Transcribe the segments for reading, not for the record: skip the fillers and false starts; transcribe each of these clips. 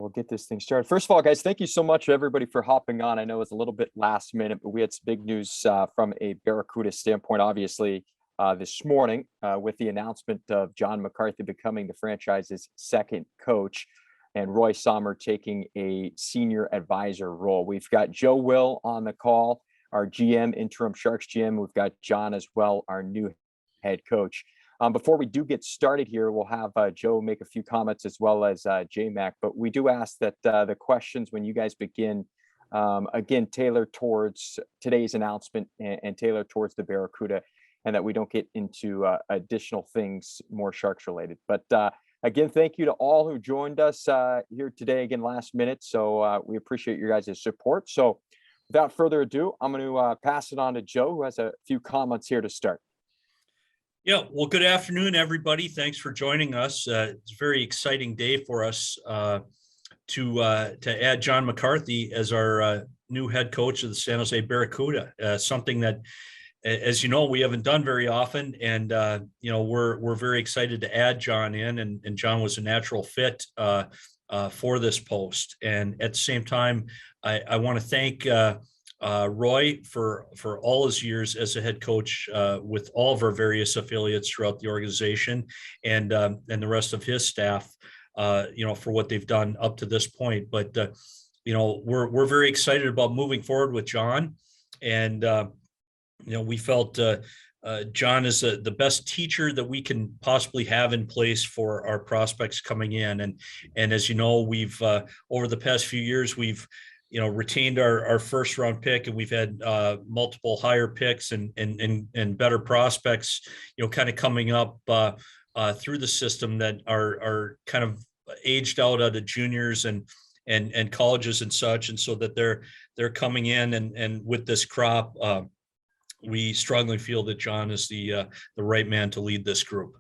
we'll get this thing started. First of all, guys, thank you so much, everybody, for hopping on. I know it's a little bit last minute, but we had some big news from a Barracuda standpoint, obviously, this morning with the announcement of John McCarthy becoming the franchise's second coach and Roy Sommer taking a senior advisor role. We've got Joe Will on the call, our GM, interim Sharks GM. We've got John as well, our new head coach. Before we do get started here, we'll have Joe make a few comments as well as J-Mac, but we do ask that the questions when you guys begin, again, tailored towards today's announcement and tailored towards the Barracuda, and that we don't get into additional things more Sharks related. But again, thank you to all who joined us here today, again, last minute. So we appreciate your guys' support. So without further ado, I'm going to pass it on to Joe, who has a few comments here to start. Yeah, well, good afternoon, everybody. Thanks for joining us. It's a very exciting day for us to add John McCarthy as our new head coach of the San Jose Barracuda. Something that, as you know, we haven't done very often, and we're very excited to add John in, and John was a natural fit for this post. And at the same time, I want to thank Roy for all his years as a head coach with all of our various affiliates throughout the organization, and the rest of his staff, for what they've done up to this point. But we're very excited about moving forward with John, and we felt John is the best teacher that we can possibly have in place for our prospects coming in. And as you know, we've over the past few years, we've retained our first round pick, and we've had multiple higher picks and better prospects, kind of coming up through the system that are kind of aged out of juniors and colleges and such. And so that they're coming in, and with this crop, we strongly feel that John is the right man to lead this group.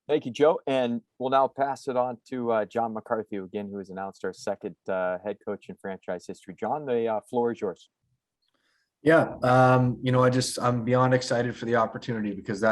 Thank you, Joe. And we'll now pass it on to John McCarthy, again, who has announced our second head coach in franchise history. John, the floor is yours. Yeah, I'm beyond excited for the opportunity, because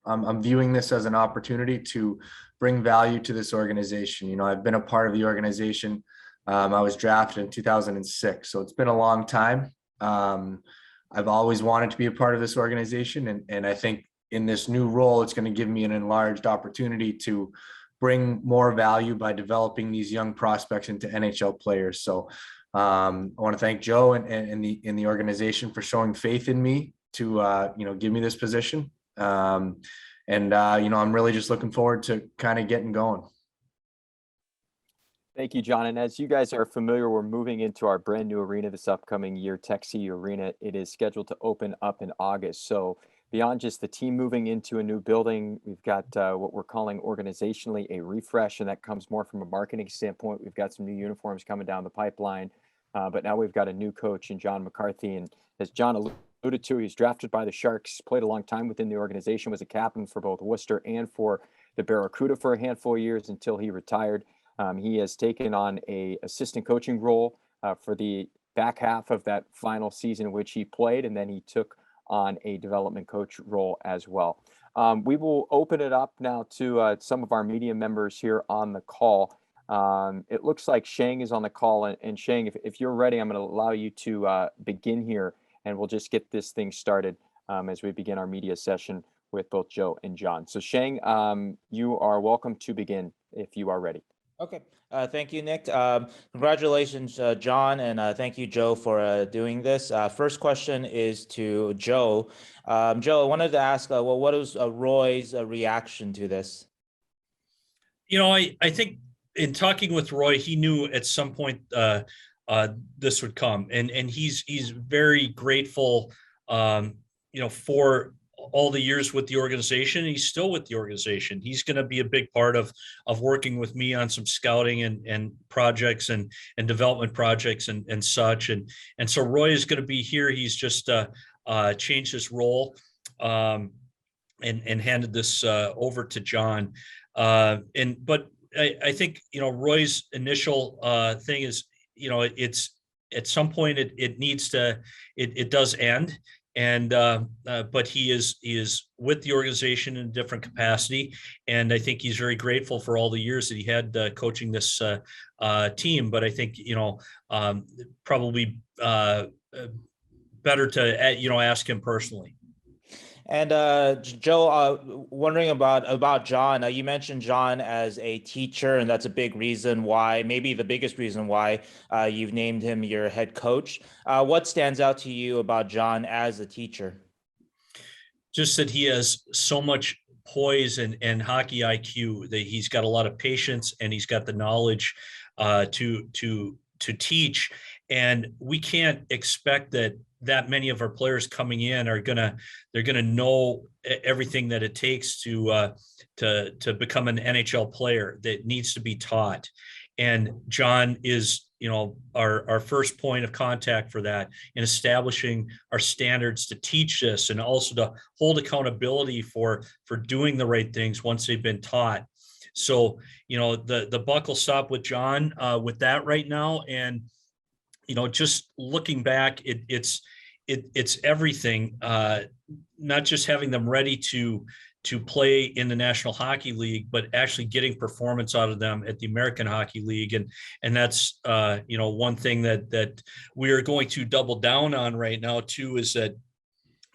I'm viewing this as an opportunity to bring value to this organization. I've been a part of the organization. I was drafted in 2006, so it's been a long time. I've always wanted to be a part of this organization, and I think in this new role, it's going to give me an enlarged opportunity to bring more value by developing these young prospects into NHL players. So I want to thank Joe and the organization for showing faith in me to give me this position. I'm really just looking forward to kind of getting going. Thank you, John. And as you guys are familiar, we're moving into our brand new arena this upcoming year, Tech CU Arena. It is scheduled to open up in August. So beyond just the team moving into a new building, we've got what we're calling organizationally a refresh, and that comes more from a marketing standpoint. We've got some new uniforms coming down the pipeline, but now we've got a new coach in John McCarthy. And as John alluded to, he's drafted by the Sharks, played a long time within the organization, was a captain for both Worcester and for the Barracuda for a handful of years until he retired. He has taken on a assistant coaching role for the back half of that final season in which he played, and then he took on a development coach role as well. We will open it up now to some of our media members here on the call. It looks like Shang is on the call, and Shang, if you're ready, I'm going to allow you to begin here, and we'll just get this thing started as we begin our media session with both Joe and John. So Shang, you are welcome to begin if you are ready. Okay. Thank you, Nick. Congratulations, John, and thank you, Joe, for doing this. First question is to Joe. Joe, I wanted to ask, what was Roy's reaction to this? I think in talking with Roy, he knew at some point this would come, and he's very grateful, for all the years with the organization. He's still with the organization. He's going to be a big part of working with me on some scouting and projects and development projects and such. And so Roy is going to be here. He's just changed his role and handed this over to John. But I think, Roy's initial thing is, it's at some point it needs to, it does end. but he is with the organization in a different capacity, and I think he's very grateful for all the years that he had coaching this team. But I think probably better to ask him personally. And Joe, wondering about John. You mentioned John as a teacher, and that's a big reason why, maybe the biggest reason why you've named him your head coach. What stands out to you about John as a teacher? Just that he has so much poise and hockey IQ, that he's got a lot of patience and he's got the knowledge to teach. And we can't expect that many of our players coming in they're gonna know everything that it takes to become an NHL player. That needs to be taught. And John is, our first point of contact for that, in establishing our standards to teach this, and also to hold accountability for doing the right things once they've been taught. So, the buck will stop with John with that right now. And, just looking back, it's everything, not just having them ready to play in the National Hockey League, but actually getting performance out of them at the American Hockey League. And that's, one thing that we are going to double down on right now too, is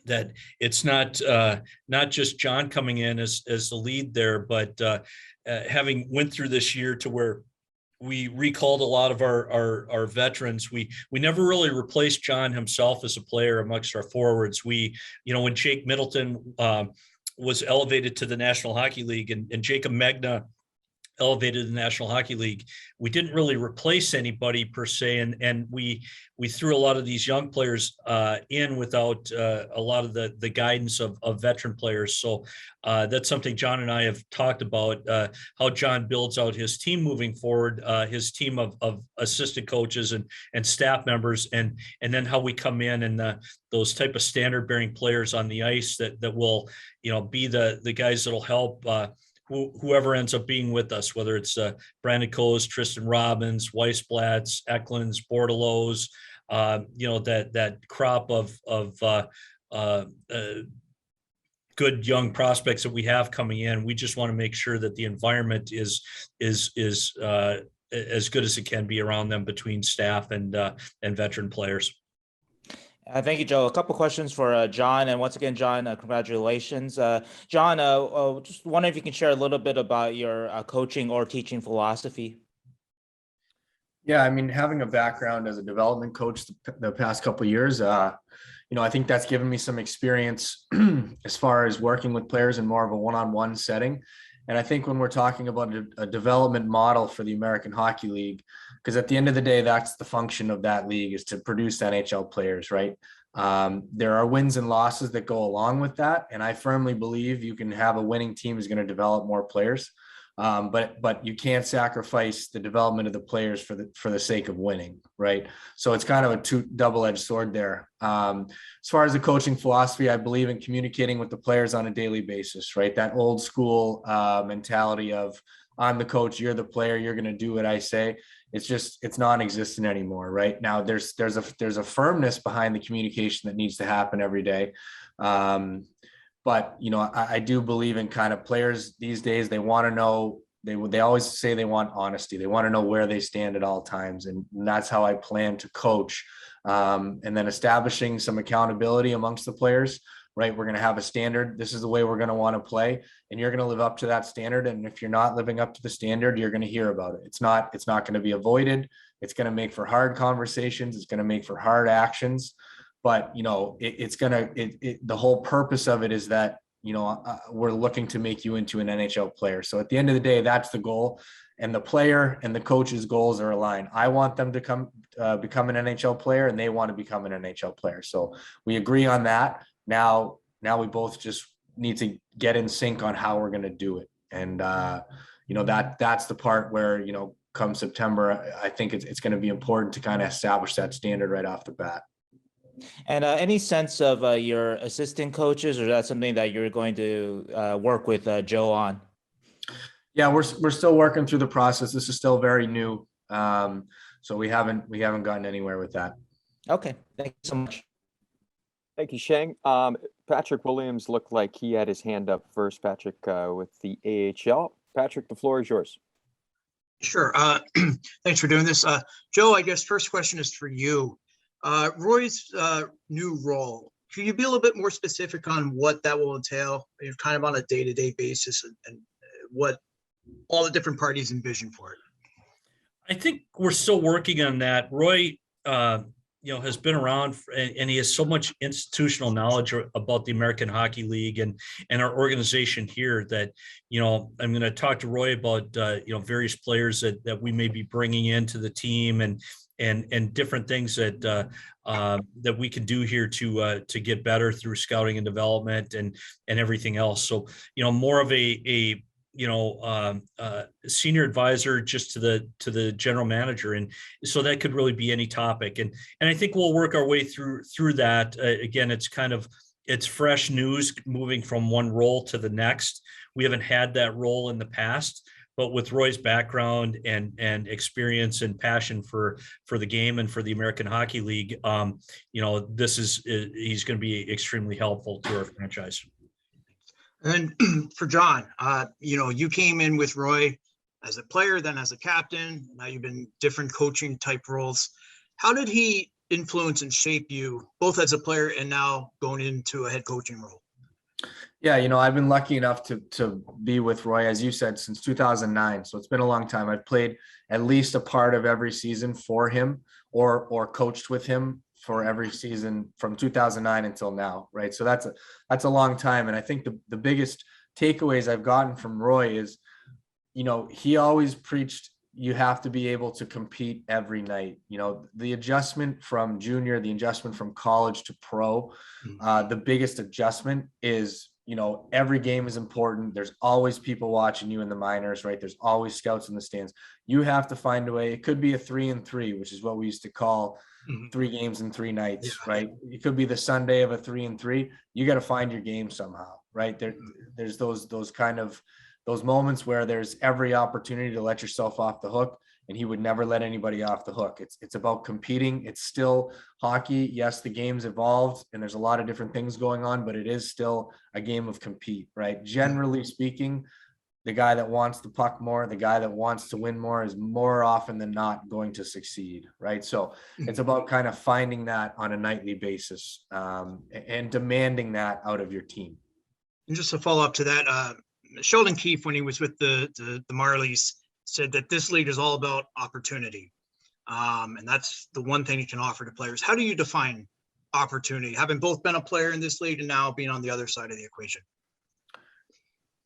that it's not just John coming in as the lead there, but having went through this year to where we recalled a lot of our veterans. We never really replaced John himself as a player amongst our forwards. When Jake Middleton was elevated to the National Hockey League, and Jacob Magna elevated the National Hockey League, we didn't really replace anybody per se, and we threw a lot of these young players in without a lot of the guidance of veteran players. So that's something John and I have talked about, how John builds out his team moving forward, his team of assistant coaches and staff members, and then how we come in and those type of standard bearing players on the ice that will be the guys that'll help whoever ends up being with us, whether it's Brandon Coase, Tristan Robbins, Weissblatts, Eklunds, Bordelos, that crop of good young prospects that we have coming in. We just want to make sure that the environment is as good as it can be around them, between staff and veteran players. Thank you, Joe. A couple questions for John. And once again, John, congratulations. John, just wondering if you can share a little bit about your coaching or teaching philosophy. Yeah, I mean, having a background as a development coach the past couple of years, I think that's given me some experience as far as working with players in more of a one-on-one setting. And I think when we're talking about a development model for the American Hockey League, because at the end of the day, that's the function of that league, is to produce NHL players, right? There are wins and losses that go along with that. And I firmly believe you can have a winning team is going to develop more players. But you can't sacrifice the development of the players for the sake of winning, right? So it's kind of a double-edged sword there. As far as the coaching philosophy, I believe in communicating with the players on a daily basis, right? That old school mentality of, I'm the coach, you're the player, you're going to do what I say. It's non-existent anymore, right? Now there's a firmness behind the communication that needs to happen every day. But, I do believe in kind of players these days. They want to know, they always say they want honesty. They want to know where they stand at all times. And that's how I plan to coach. And then establishing some accountability amongst the players, right? We're going to have a standard. This is the way we're going to want to play. And you're going to live up to that standard. And if you're not living up to the standard, you're going to hear about it. It's not going to be avoided. It's going to make for hard conversations. It's going to make for hard actions. But, the whole purpose of it is that, we're looking to make you into an NHL player. So at the end of the day, that's the goal. And the player and the coach's goals are aligned. I want them to become an NHL player, and they want to become an NHL player. So we agree on that. Now we both just need to get in sync on how we're going to do it. And, that's the part where, come September, I think it's going to be important to kind of establish that standard right off the bat. And any sense of your assistant coaches, or is that something that you're going to work with Joe on? Yeah, we're still working through the process. This is still very new, so we haven't gotten anywhere with that. Okay, thank you so much. Thank you, Shang. Patrick Williams looked like he had his hand up first, Patrick, with the AHL. Patrick, the floor is yours. Sure. Thanks for doing this. Joe, I guess first question is for you. Roy's new role. Can you be a little bit more specific on what that will entail, kind of on a day-to-day basis, and what all the different parties envision for it? I think we're still working on that. Roy, has been around and he has so much institutional knowledge about the American Hockey League and our organization here that, I'm going to talk to Roy about, various players that we may be bringing into the team and different things that we can do here to get better through scouting and development and everything else. So, more of a senior advisor just to the general manager. And so that could really be any topic. And I think we'll work our way through that. Again, it's fresh news moving from one role to the next. We haven't had that role in the past, but with Roy's background and experience and passion for the game and for the American Hockey League, he's going to be extremely helpful to our franchise. And then for John, you came in with Roy as a player, then as a captain. Now you've been different coaching type roles. How did he influence and shape you both as a player and now going into a head coaching role? Yeah, I've been lucky enough to be with Roy, as you said, since 2009. So it's been a long time. I've played at least a part of every season for him or coached with him for every season from 2009 until now, right? So that's a long time. And I think the biggest takeaways I've gotten from Roy is, he always preached you have to be able to compete every night. The adjustment from junior, the adjustment from college to pro, the biggest adjustment is, every game is important. There's always people watching you in the minors, right? There's always scouts in the stands. You have to find a way. It could be a 3-3, which is what we used to call 3 games in 3 nights, right? It could be the Sunday of a 3-3. You got to find your game somehow, right? There's those moments where there's every opportunity to let yourself off the hook, and he would never let anybody off the hook. It's about competing. It's still hockey. Yes, the game's evolved and there's a lot of different things going on, but it is still a game of compete, right? Generally speaking, the guy that wants the puck more, the guy that wants to win more is more often than not going to succeed, right? So it's about kind of finding that on a nightly basis and demanding that out of your team. And just to follow up to that, Sheldon Keefe, when he was with the Marlies, said that this league is all about opportunity. And that's the one thing he can offer to players. How do you define opportunity, having both been a player in this league and now being on the other side of the equation?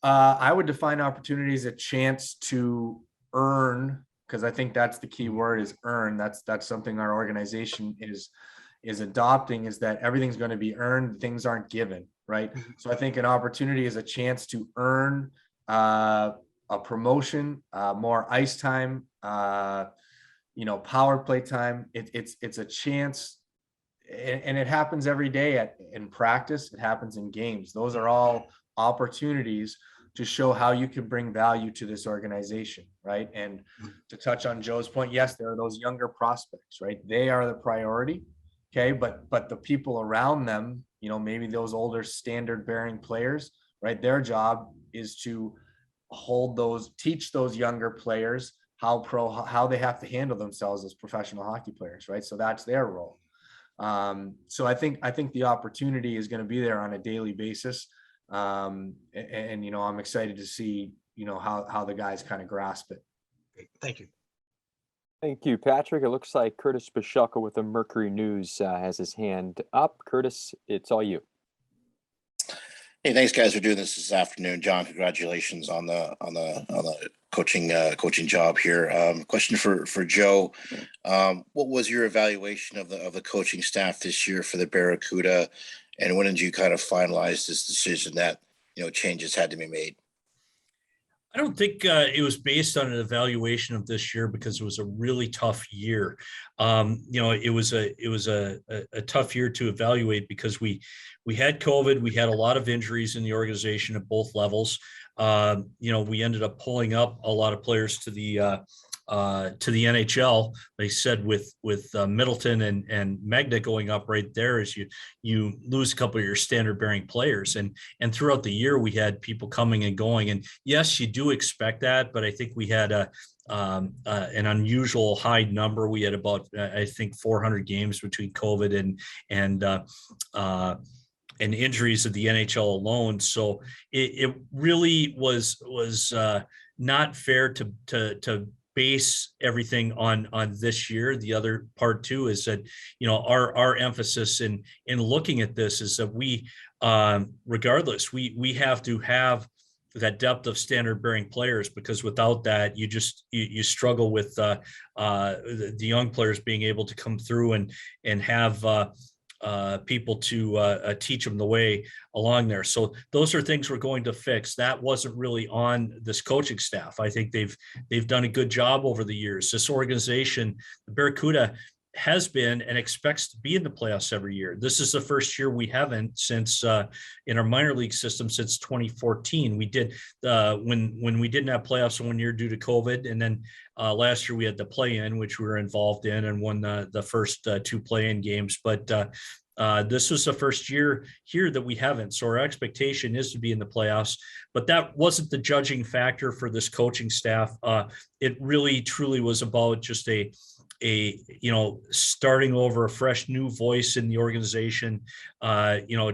I would define opportunity as a chance to earn, because I think that's the key word, is earn. That's something our organization is adopting, is that everything's going to be earned. Things aren't given, right? So I think an opportunity is a chance to earn a promotion, more ice time, power play time. It's a chance, and it happens every day in practice. It happens in games. Those are all opportunities to show how you can bring value to this organization, right? And to touch on Joe's point, yes, there are those younger prospects, right? They are the priority, okay? But the people around them, maybe those older standard bearing players, right? Their job is to teach those younger players how they have to handle themselves as professional hockey players, right? So that's their role. So I think the opportunity is going to be there on a daily basis. And I'm excited to see, how the guys kind of grasp it. Great. Thank you. Thank you, Patrick. It looks like Curtis Bishelka with the Mercury News has his hand up. Curtis, it's all you. Hey, thanks guys for doing this afternoon. John, congratulations on the coaching job here. Question for Joe. What was your evaluation of the coaching staff this year for the Barracuda? And when did you kind of finalize this decision that, changes had to be made? I don't think it was based on an evaluation of this year, because it was a really tough year. It was a tough year to evaluate because we had COVID, we had a lot of injuries in the organization at both levels. We ended up pulling up a lot of players to the to the NHL. They said with Middleton and Magna going up right there, is you lose a couple of your standard bearing players, and throughout the year we had people coming and going, and yes, you do expect that, but I think we had an unusual high number. We had about I think 400 games between COVID and injuries of the NHL alone. So it really was not fair to base everything on this year. The other part too is that, you know, our emphasis in looking at this is that we, regardless, we have to have that depth of standard bearing players, because without that, you struggle with the young players being able to come through and have people to teach them the way along there. So those are things we're going to fix. That wasn't really on this coaching staff. I think they've done a good job over the years. This organization, the Barracuda, has been and expects to be in the playoffs every year. This is the first year we haven't since in our minor league system since 2014. We did when we didn't have playoffs 1 year due to COVID, and then last year we had the play-in, which we were involved in and won the first 2 play-in games. But this was the first year here that we haven't. So our expectation is to be in the playoffs, but that wasn't the judging factor for this coaching staff. It really truly was about just a starting over, a fresh new voice in the organization,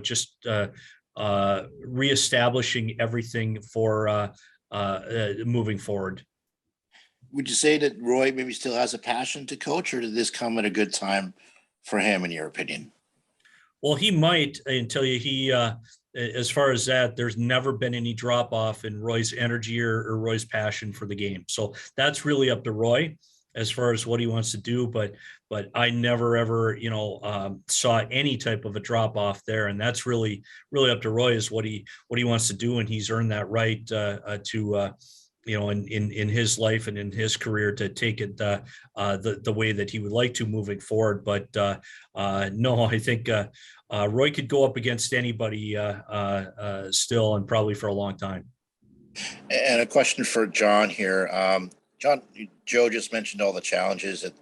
just reestablishing everything for moving forward. Would you say that Roy maybe still has a passion to coach, or did this come at a good time for him, in your opinion? Well, he might, and tell you, as far as that, there's never been any drop off in Roy's energy or Roy's passion for the game. So that's really up to Roy as far as what he wants to do. But I never, ever, saw any type of a drop off there. And that's really up to Roy, is what he wants to do. And he's earned that right to in his life and in his career to take it the way that he would like to moving forward. But no, I think Roy could go up against anybody still, and probably for a long time. And a question for John here. John, Joe just mentioned all the challenges that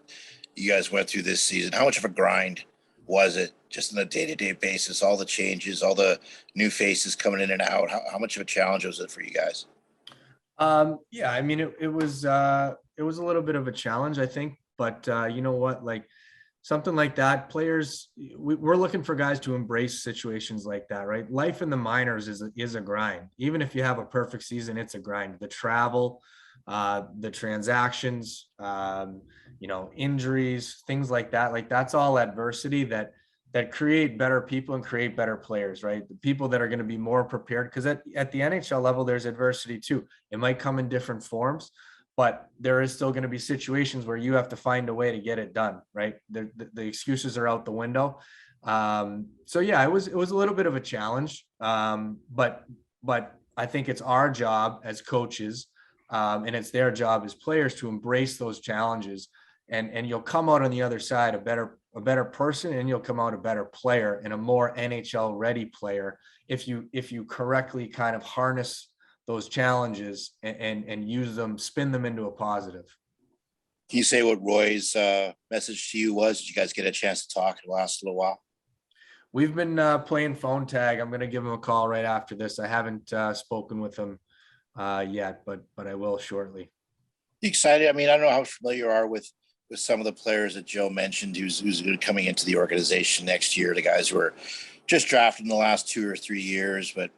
you guys went through this season. How much of a grind was it, just on a day-to-day basis, all the changes, all the new faces coming in and out? How much of a challenge was it for you guys? Yeah, I mean, it was a little bit of a challenge, I think, but you know what, like something like that, players, we're looking for guys to embrace situations like that, right? Life in the minors is a grind. Even if you have a perfect season, it's a grind. The travel, the transactions, injuries, things like that. Like that's all adversity that create better people and create better players, right? The people that are going to be more prepared, because at the NHL level, there's adversity too. It might come in different forms, but there is still going to be situations where you have to find a way to get it done, right? The excuses are out the window. So yeah, it was a little bit of a challenge, but I think it's our job as coaches, and it's their job as players to embrace those challenges, and you'll come out on the other side a better person, and you'll come out a better player and a more NHL ready player if you correctly kind of harness those challenges and use them, spin them into a positive. Can you say what Roy's message to you was? Did you guys get a chance to talk in the last little while? We've been playing phone tag. I'm going to give him a call right after this. I haven't spoken with him yet, but I will shortly. You excited? I mean, I don't know how familiar you are with some of the players that Joe mentioned who's coming into the organization next year, the guys who were just drafted in the last 2 or 3 years, but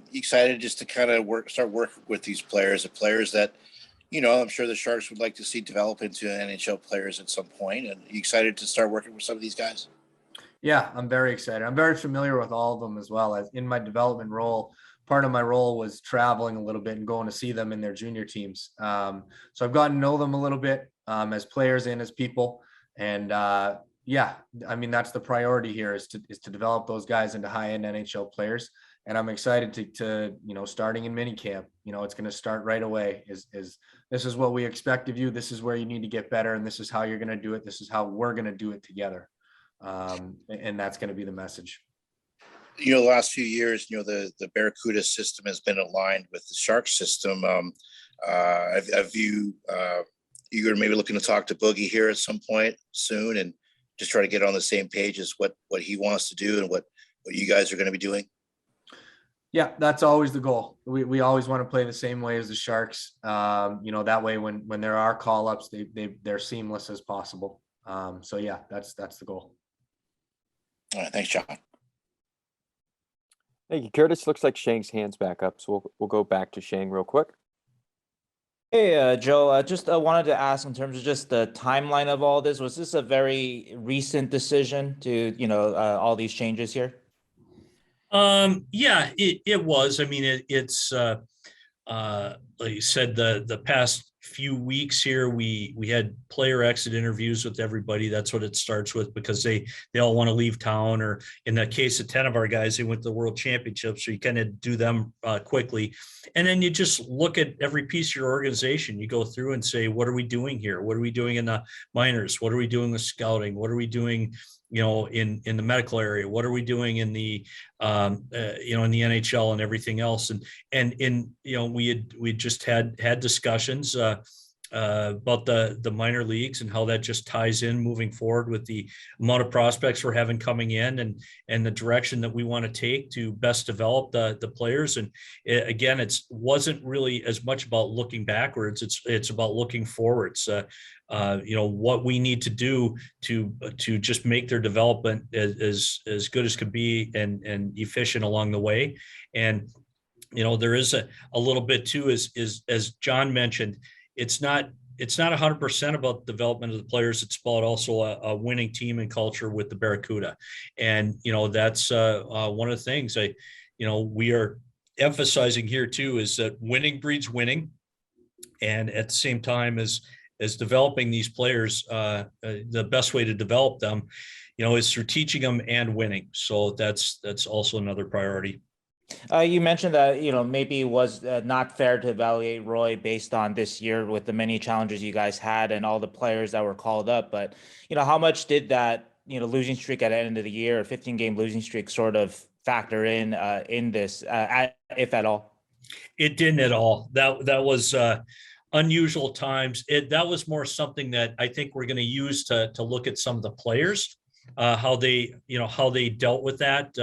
you excited just to kind of start working with these players, the players that, I'm sure the Sharks would like to see develop into NHL players at some point. And you excited to start working with some of these guys? Yeah, I'm very excited. I'm very familiar with all of them as well. As in my development role, part of my role was traveling a little bit and going to see them in their junior teams. So I've gotten to know them a little bit as players and as people. And yeah, I mean, that's the priority here is to develop those guys into high-end NHL players. And I'm excited to starting in minicamp, it's going to start right away. Is this is what we expect of you. This is where you need to get better. And this is how you're going to do it. This is how we're going to do it together. And that's going to be the message. The last few years, the Barracuda system has been aligned with the Sharks system. Have you you're maybe looking to talk to Boogie here at some point soon and just try to get on the same page as what he wants to do and what you guys are going to be doing? Yeah, that's always the goal. We always want to play the same way as the Sharks. That way when there are call ups, they're seamless as possible. So yeah, that's the goal. All right, thanks, John. Thank you, Curtis. Looks like Shang's hand's back up, so we'll go back to Shang real quick. Hey, Joe, just wanted to ask in terms of just the timeline of all this, was this a very recent decision to, all these changes here? Yeah, it was. I mean, it's like you said, the past few weeks here, we had player exit interviews with everybody. That's what it starts with, because they all want to leave town, or in the case of 10 of our guys, they went to the World Championships, so you kind of do them quickly. And then you just look at every piece of your organization. You go through and say, what are we doing here? What are we doing in the minors? What are we doing with scouting? What are we doing in the medical area? What are we doing in the in the NHL and everything else? And we just had discussions about the minor leagues and how that just ties in moving forward with the amount of prospects we're having coming in, and the direction that we want to take to best develop the players. And again, it wasn't really as much about looking backwards. It's about looking forwards. What we need to do to just make their development as good as could be and efficient along the way. And there is a little bit too, as John mentioned, it's not 100% about development of the players. It's about also a winning team and culture with the Barracuda. And, that's one of the things we are emphasizing here too, is that winning breeds winning. And at the same time as developing these players, the best way to develop them, is through teaching them and winning. So that's also another priority. You mentioned that, maybe it was not fair to evaluate Roy based on this year with the many challenges you guys had and all the players that were called up. But, how much did that, losing streak at the end of the year, a 15-game losing streak, sort of factor in this, if at all? It didn't at all. That was unusual times. That was more something that I think we're going to use to look at some of the players, how they dealt with that,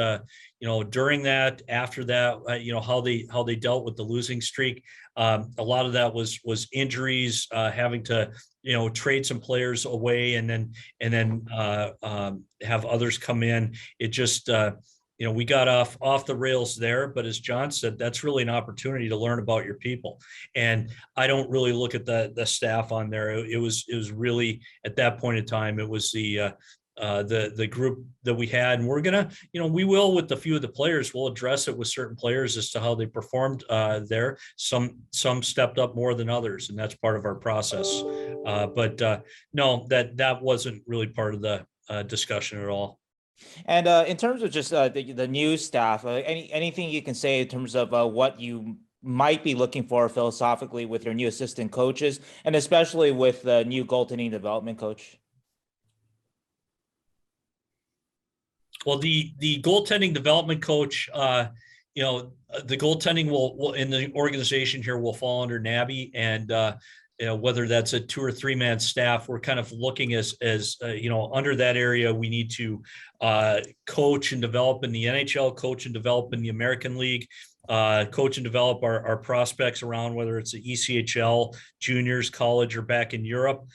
during that, after that, how they dealt with the losing streak. A lot of that was injuries, having to, trade some players away and then have others come in. It just, we got off the rails there, but as John said, that's really an opportunity to learn about your people. And I don't really look at the staff on there. It was really, at that point in time, it was the group that we had, and we're gonna, we will, with a few of the players, we'll address it with certain players as to how they performed there. Some stepped up more than others, and that's part of our process. But no, that wasn't really part of the discussion at all. And in terms of just the new staff, anything you can say in terms of what you might be looking for philosophically with your new assistant coaches, and especially with the new goaltending development coach? Well, the goaltending development coach, the goaltending will in the organization here will fall under Nabby, and whether that's a 2 or 3 man staff, we're kind of looking as under that area. We need to coach and develop in the NHL, coach and develop in the American League, coach and develop our prospects around, whether it's the ECHL, juniors, college, or back in Europe.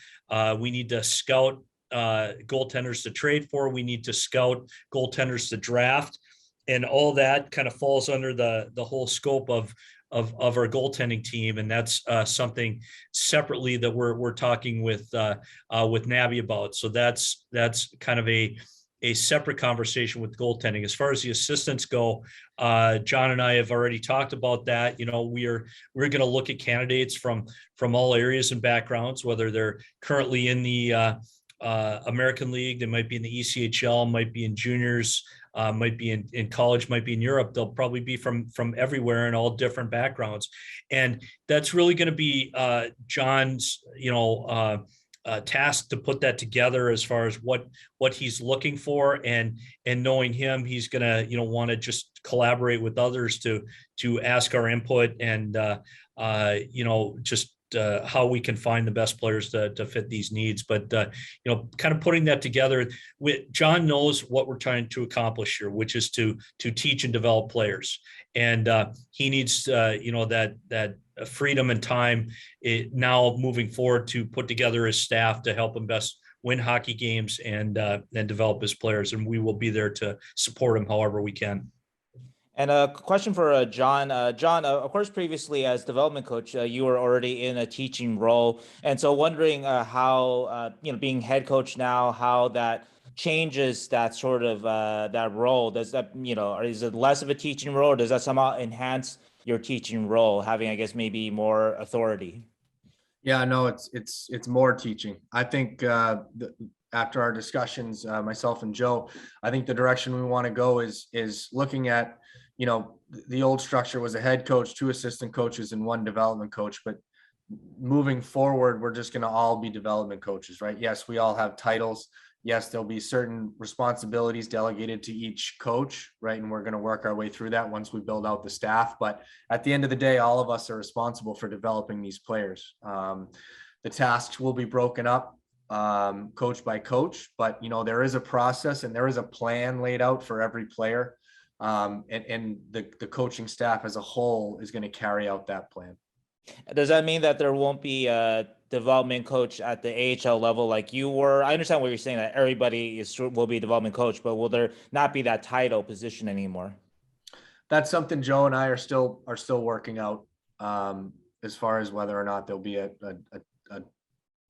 We need to scout goaltenders to trade for. We need to scout goaltenders to draft, and all that kind of falls under the whole scope of our goaltending team. And that's something separately that we're talking with Nabby about. So that's kind of a separate conversation with goaltending. As far as the assistants go, John and I have already talked about that. We're going to look at candidates from all areas and backgrounds, whether they're currently in the American League, they might be in the ECHL, might be in juniors, might be in college, might be in Europe. They'll probably be from everywhere and all different backgrounds. And that's really going to be John's, task to put that together as far as what he's looking for, and knowing him, he's going to, want to just collaborate with others to ask our input and, just how we can find the best players to fit these needs. But kind of putting that together, John knows what we're trying to accomplish here, which is to teach and develop players, and he needs that freedom and time now moving forward to put together his staff to help him best win hockey games and develop his players, and we will be there to support him however we can. And a question for John. John, of course, previously as development coach, you were already in a teaching role, and so wondering how being head coach now, how that changes that sort of that role. Does that or is it less of a teaching role, or does that somehow enhance your teaching role, having, I guess, maybe more authority? Yeah, no, it's more teaching. I think after our discussions, myself and Joe, I think the direction we want to go is looking at, the old structure was a head coach, 2 assistant coaches, and 1 development coach. But moving forward, we're just going to all be development coaches, right? Yes, we all have titles. Yes, there'll be certain responsibilities delegated to each coach, right? And we're going to work our way through that once we build out the staff. But at the end of the day, all of us are responsible for developing these players. The tasks will be broken up coach by coach, but there is a process and there is a plan laid out for every player. And the coaching staff as a whole is going to carry out that plan. Does that mean that there won't be a development coach at the AHL level like you were? I understand what you're saying, that everybody will be a development coach, but will there not be that title position anymore? That's something Joe and I are still working out, as far as whether or not there'll be a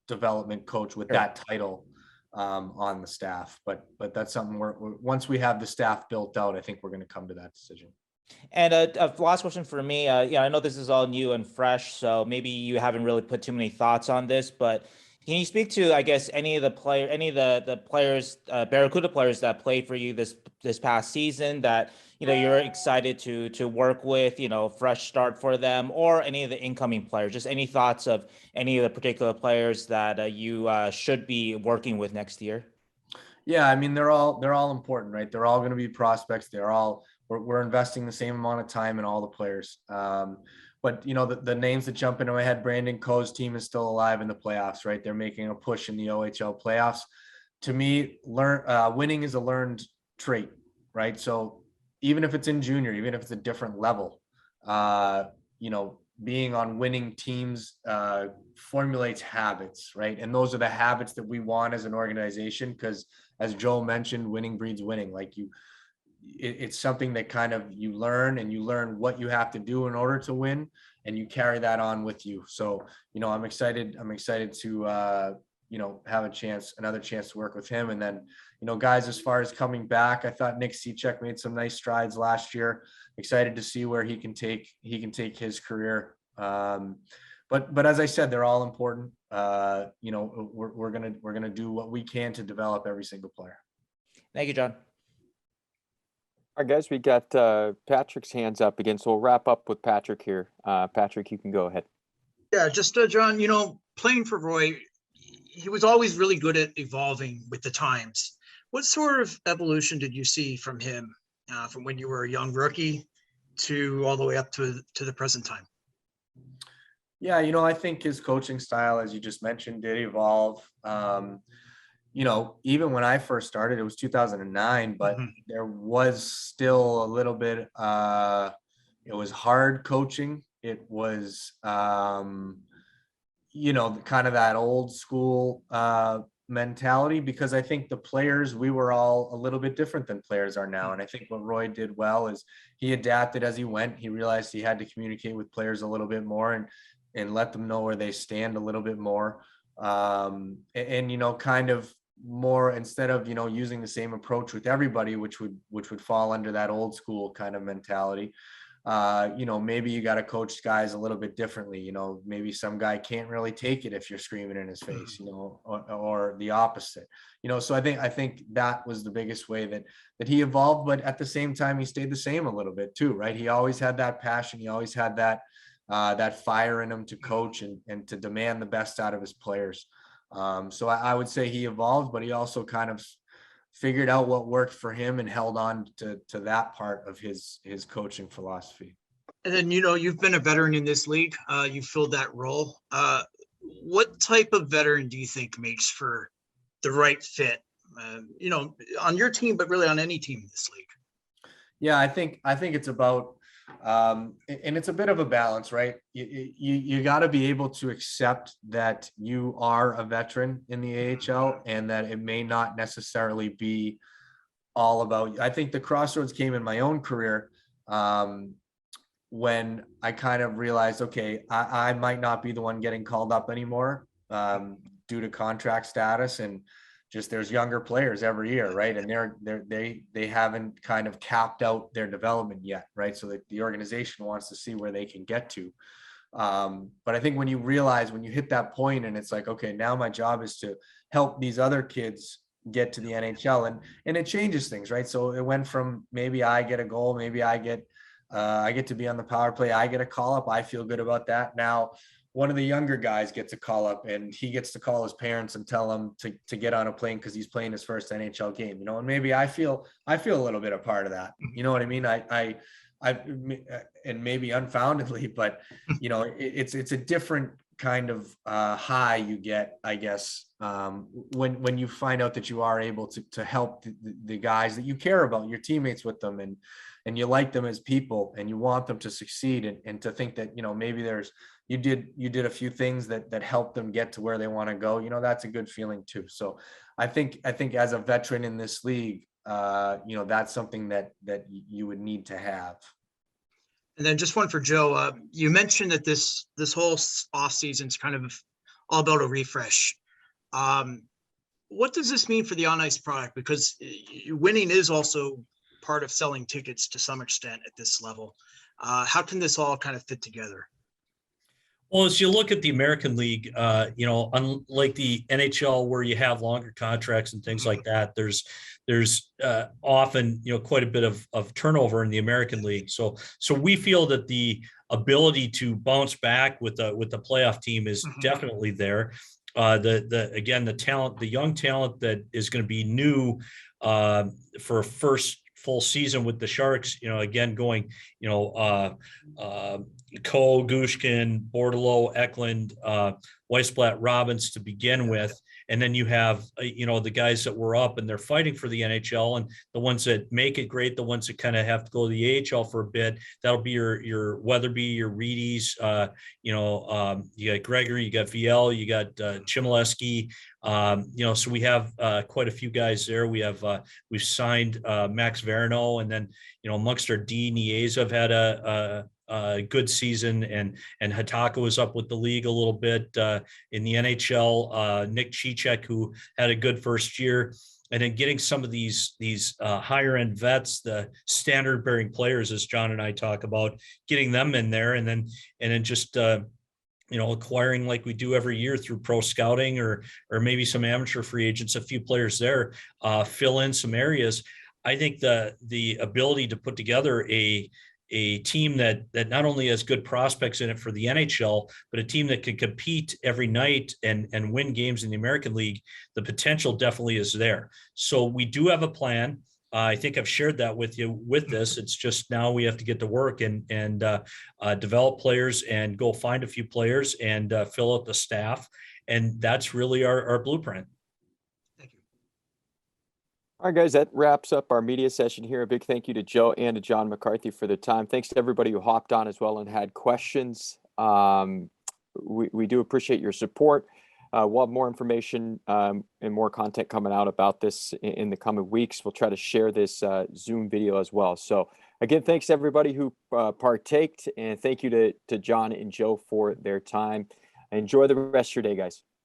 development coach with that title on the staff. But that's something once we have the staff built out, I think we're going to come to that decision. And a last question for me. I know this is all new and fresh, so maybe you haven't really put too many thoughts on this, but can you speak to, I guess, any of the players, Barracuda players that played for you this past season that you're excited to work with, fresh start for them, or any of the incoming players? Just any thoughts of any of the particular players that you should be working with next year? Yeah, I mean, they're all important, right? They're all going to be prospects. We're investing the same amount of time in all the players. But the names that jump into my head, Brandon Coe's team is still alive in the playoffs, right? They're making a push in the OHL playoffs. To me, winning is a learned trait, right? So even if it's in junior, even if it's a different level, being on winning teams formulates habits, right? And those are the habits that we want as an organization, because as Joe mentioned, winning breeds winning. Like it's something that kind of you learn, and you learn what you have to do in order to win, and you carry that on with you. So, I'm excited to, have another chance to work with him. And then, guys, as far as coming back, I thought Nick Cechek made some nice strides last year. Excited to see where he can take his career. But as I said, they're all important. We're going to do what we can to develop every single player. Thank you, John. All right, guys, we got Patrick's hands up again, so we'll wrap up with Patrick here. Patrick, you can go ahead. Yeah, just John, playing for Roy, he was always really good at evolving with the times. What sort of evolution did you see from him from when you were a young rookie to all the way up to the present time? Yeah, I think his coaching style, as you just mentioned, did evolve. Even when I first started, it was 2009, but there was still a little bit, it was hard coaching. It was, kind of that old school mentality, because I think the players, we were all a little bit different than players are now. And I think what Roy did well is he adapted as he went. He realized he had to communicate with players a little bit more and let them know where they stand a little bit more. Kind of more, instead of using the same approach with everybody, which would fall under that old school kind of mentality. Maybe you got to coach guys a little bit differently. Maybe some guy can't really take it if you're screaming in his face, or the opposite. So I think that was the biggest way that he evolved, but at the same time he stayed the same a little bit too, right? He always had that passion. He always had that fire in him to coach and to demand the best out of his players. So I would say he evolved, but he also kind of figured out what worked for him and held on to that part of his coaching philosophy. And then, you've been a veteran in this league. You filled that role. What type of veteran do you think makes for the right fit, on your team, but really on any team in this league? Yeah, I think it's about, and it's a bit of a balance, right? You got to be able to accept that you are a veteran in the AHL and that it may not necessarily be all about you. I think the crossroads came in my own career when I kind of realized, okay, I might not be the one getting called up anymore due to contract status, and just there's younger players every year, right? And they haven't kind of capped out their development yet, right? So that the organization wants to see where they can get to. But I think when you realize, when you hit that point and it's like, okay, now my job is to help these other kids get to the NHL, and it changes things, right? So it went from maybe I get a goal, maybe I get to be on the power play, I get a call up, I feel good about that. Now one of the younger guys gets a call up and he gets to call his parents and tell them to get on a plane because he's playing his first NHL game, and maybe I feel a little bit a part of that. You know what I mean? I and maybe unfoundedly, but it's a different kind of high you get, I guess, when you find out that you are able to help the guys that you care about, your teammates with them, and you like them as people and you want them to succeed, and to think that, maybe you did a few things that helped them get to where they want to go. That's a good feeling too. So I think as a veteran in this league, that's something that you would need to have. And then just one for Joe. You mentioned that this whole off season is kind of all about a refresh. What does this mean for the on ice product? Because winning is also part of selling tickets to some extent at this level. How can this all kind of fit together? Well, as you look at the American League, unlike the NHL where you have longer contracts and things like that, there's often, quite a bit of turnover in the American League. So we feel that the ability to bounce back with the playoff team is definitely there. The talent, the young talent that is going to be new for a first full season with the Sharks, again, going, Cole, Gushkin, Bordelot, Eklund, Weissblatt, Robbins to begin with. And then you have, the guys that were up and they're fighting for the NHL, and the ones that make it great, the ones that kind of have to go to the AHL for a bit. That'll be your Weatherby, your Reedies, you got Gregory, you got VL, you got Chmielewski. So we have quite a few guys there. We've signed Max Verno, and then, amongst our D, Nieza have had a good season, and Hataka was up with the league a little bit in the NHL. Nick Cicek, who had a good first year, and then getting some of these higher end vets, the standard bearing players, as John and I talk about, getting them in there, and then just acquiring, like we do every year through pro scouting or maybe some amateur free agents, a few players there, fill in some areas. I think the ability to put together a team that not only has good prospects in it for the NHL, but a team that can compete every night and win games in the American League, the potential definitely is there. So we do have a plan. I think I've shared that with you with this. It's just now we have to get to work and develop players and go find a few players and fill out the staff. And that's really our blueprint. All right, guys, that wraps up our media session here. A big thank you to Joe and to John McCarthy for their time. Thanks to everybody who hopped on as well and had questions. We do appreciate your support. We'll have more information and more content coming out about this in the coming weeks. We'll try to share this Zoom video as well. So again, thanks to everybody who partaked, and thank you to John and Joe for their time. Enjoy the rest of your day, guys.